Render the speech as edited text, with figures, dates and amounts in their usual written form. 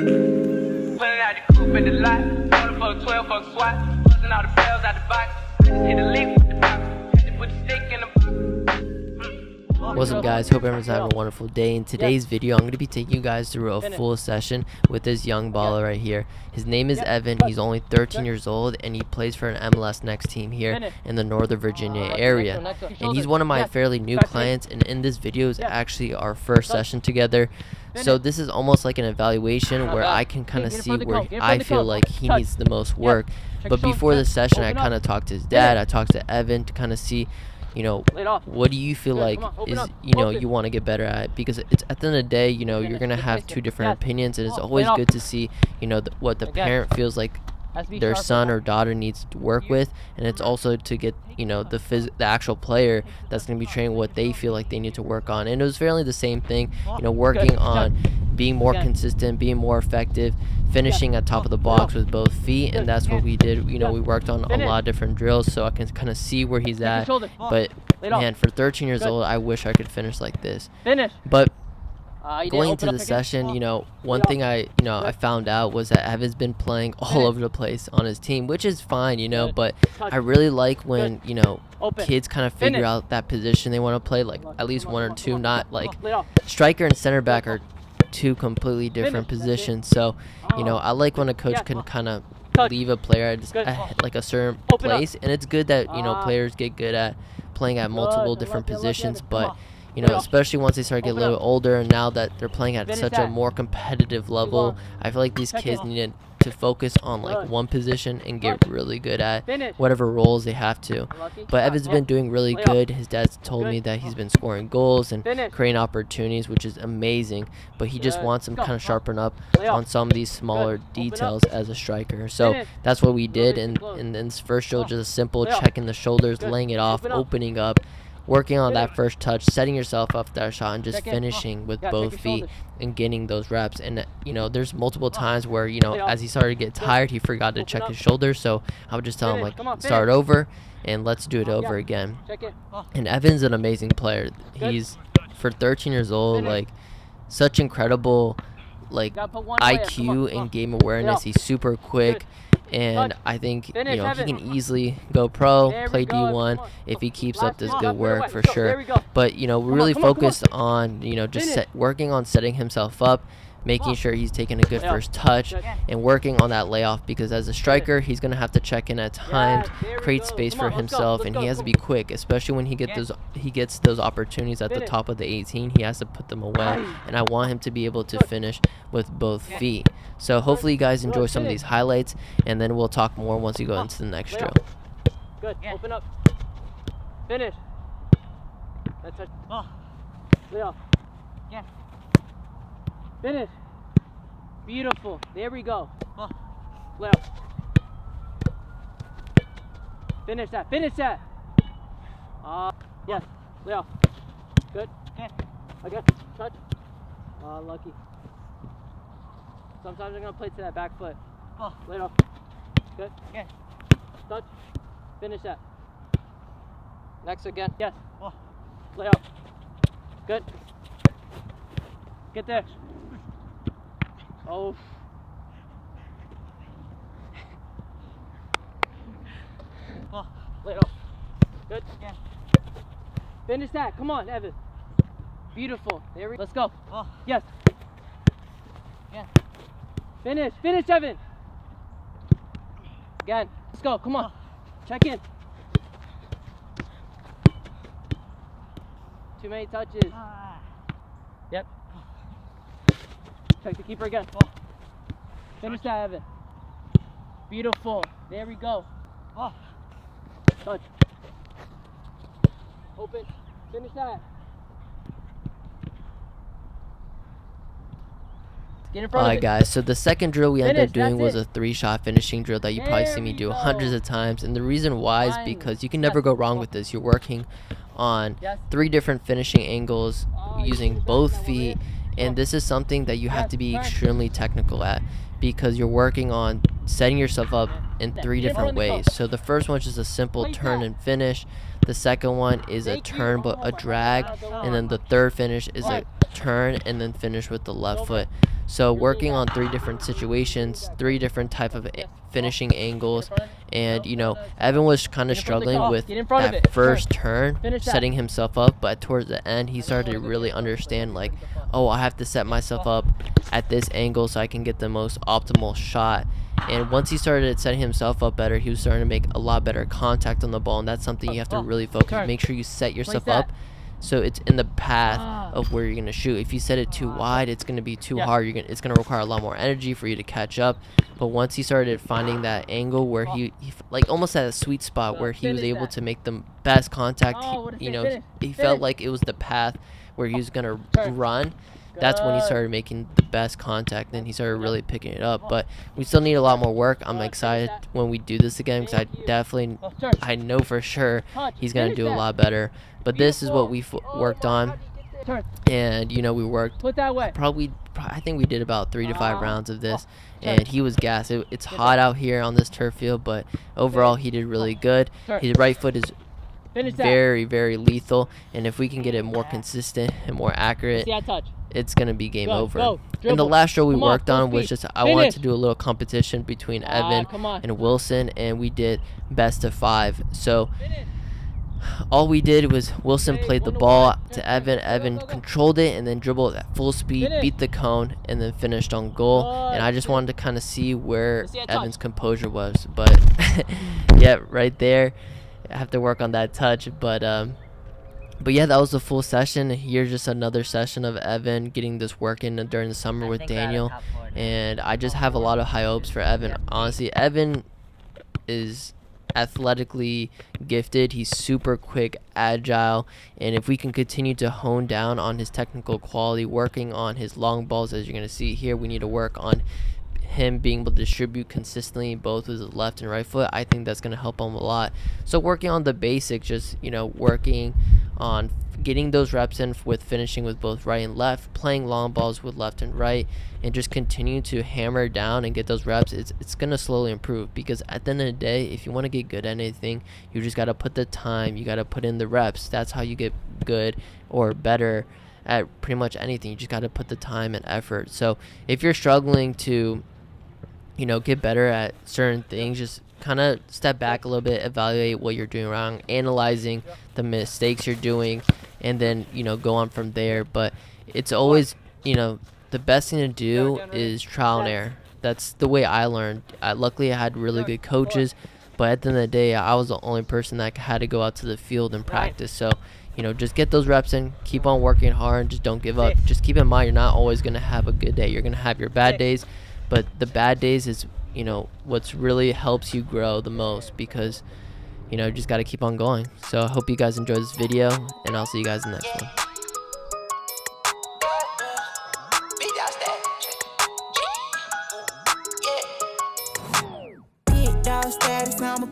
Pulling out the coupe in the lot, going for a 12 fuck swat, busting all the bells out the box. Hit the lick with the box, had to put the stick in the box. What's up, guys? Hope everyone's having a wonderful day. In today's video, I'm going to be taking you guys through a full session with this young baller right here. His name is Evan. He's only 13 years old, and he plays for an MLS Next team here in the Northern Virginia area. And he's one of my fairly new clients, and in this video is actually our first session together. So this is almost like an evaluation where I can kind of see where I feel like he needs the most work. But before the session, I kind of talked to his dad. I talked to Evan to kind of see, you know, what do you feel like is, you know, you want to get better at? Because it's at the end of the day, you know, you're going to have two different opinions, and it's always good to see, you know, what the parent feels like their son or daughter needs to work with, and it's also to get, you know, the actual player that's going to be training what they feel like they need to work on. And it was fairly the same thing, you know, working on being more consistent, being more effective, finishing at top of the box with both feet, and that's what we did. You know, we worked on a lot of different drills, so I can kind of see where he's at. But man, for 13 years old, I wish I could finish like this. But going into the session, you know, one thing I found out was that Evan's been playing all over the place on his team, which is fine, you know, but I really like when, you know, kids kind of figure out that position they want to play, like at least one or two, not like striker and center back are two completely different positions. So, you know, I like when a coach can kind of leave a player at like a certain place, and it's good that, you know, players get good at playing at multiple different positions. But you know, especially once they start getting a little bit older, and now that they're playing at such a more competitive level, I feel like these kids need to focus on like one position and get really good at whatever roles they have to. But Evan's been doing really good. His dad's told me that he's been scoring goals and creating opportunities, which is amazing, but he just wants him to kind of sharpen up on some of these smaller details as a striker. So that's what we did, and in this first drill, just a simple checking the shoulders, laying it off, opening up, working on that first touch, setting yourself up for that shot, and just finishing with both feet and getting those reps. And, you know, there's multiple times where, you know, as he started to get tired, he forgot to check his shoulders. So I would just tell him, like, start over and let's do it over again. And Evan's an amazing player. He's, for 13 years old, like, such incredible, like, IQ and game awareness. He's super quick. And I think, you know, he can easily go pro, play D1 if he keeps up this good work, for sure. But, you know, we're really focused on, you know, just working on setting himself up, making sure he's taking a good first touch, and working on that layoff, because as a striker, he's going to have to check in at times, create space for himself, and he has to be quick, especially when he gets those opportunities at the top of the 18. He has to put them away, and I want him to be able to finish with both feet. So hopefully you guys enjoy some of these highlights, and then we'll talk more once we go into the next drill. Good. Open up. Finish. That's it. Layoff. Yeah. Finish. Beautiful. There we go. Layoff. Finish that. Finish that. Yes. Layoff. Good. Okay. Touch. Lucky. Sometimes I'm going to play to that back foot. Lay it off. Good. Yeah. Touch. Finish that. Next again. Yes. Lay off. Good. Get there. Oh. Lay it off. Good. Yeah. Finish that. Come on, Evan. Beautiful. There we go. Let's go. Yes. Yeah. Finish. Finish, Evan. Again. Let's go. Come on. Check in. Too many touches. Yep. Check the keeper again. Finish that, Evan. Beautiful. There we go. Touch. Open. Finish that. Alright guys, so the second drill we ended up doing was a 3-shot finishing drill that you probably see me do hundreds of times, and the reason why is because you can never go wrong with this. You're working on 3 different finishing angles using both feet, and this is something that you have to be extremely technical at, because you're working on setting yourself up in 3 different ways. So the first one is just a simple turn and finish, the second one is a turn but a drag, and then the third finish is a turn and then finish with the left foot. So working on 3 different situations, 3 different type of finishing angles, and you know, Evan was kind of struggling with that first turn, setting himself up, but towards the end he started to really understand, like, oh, I have to set myself up at this angle so I can get the most optimal shot. And once he started setting himself up better, he was starting to make a lot better contact on the ball, and that's something you have to really focus. Make sure you set yourself up so it's in the path of where you're gonna shoot. If you set it too wide, it's gonna be too hard. It's gonna require a lot more energy for you to catch up. But once he started finding that angle where he like almost at a sweet spot where he was able to make the best contact, he felt like it was the path where he was gonna run. That's when he started making the best contact, and he started really picking it up. But we still need a lot more work. I'm excited when we do this again, because I know for sure he's gonna do a lot better. But this is what we worked on, and you know, we worked probably, I think we did about 3 to 5 rounds of this, and he was gassed. It's hot out here on this turf field, but overall he did really good. His right foot is very, very lethal, and if we can get it more consistent and more accurate, it's gonna be game over. And the last drill we worked on was just, I wanted to do a little competition between Evan and Wilson, and we did best of 5. So all we did was Wilson played the ball to Evan. Evan controlled it and then dribbled at full speed, beat the cone, and then finished on goal. And I just wanted to kind of see where Evan's composure was. But yeah, right there, I have to work on that touch. But yeah, that was the full session. Here's just another session of Evan getting this work in during the summer with Daniel. And I just have a lot of high hopes for Evan. Honestly, Evan is athletically gifted. He's super quick, agile, and if we can continue to hone down on his technical quality, working on his long balls, as you're going to see here, we need to work on him being able to distribute consistently both with his left and right foot. I think that's going to help him a lot. So working on the basics, just, you know, working on getting those reps in with finishing with both right and left, playing long balls with left and right, and just continue to hammer down and get those reps. It's going to slowly improve, because at the end of the day, if you want to get good at anything, you just got to put the time, you got to put in the reps. That's how you get good or better at pretty much anything. You just got to put the time and effort. So if you're struggling to, you know, get better at certain things, just kind of step back a little bit, evaluate what you're doing wrong, analyzing the mistakes you're doing, and then, you know, go on from there. But it's always, you know, the best thing to do is trial and error. That's the way I learned. Luckily I had really good coaches, but at the end of the day, I was the only person that had to go out to the field and practice. So, you know, just get those reps in, keep on working hard, just don't give up. Just keep in mind, you're not always going to have a good day. You're going to have your bad days, but the bad days is, you know, what's really helps you grow the most, because, you know, you just got to keep on going. So I hope you guys enjoyed this video, and I'll see you guys in the next one. Status, I'm a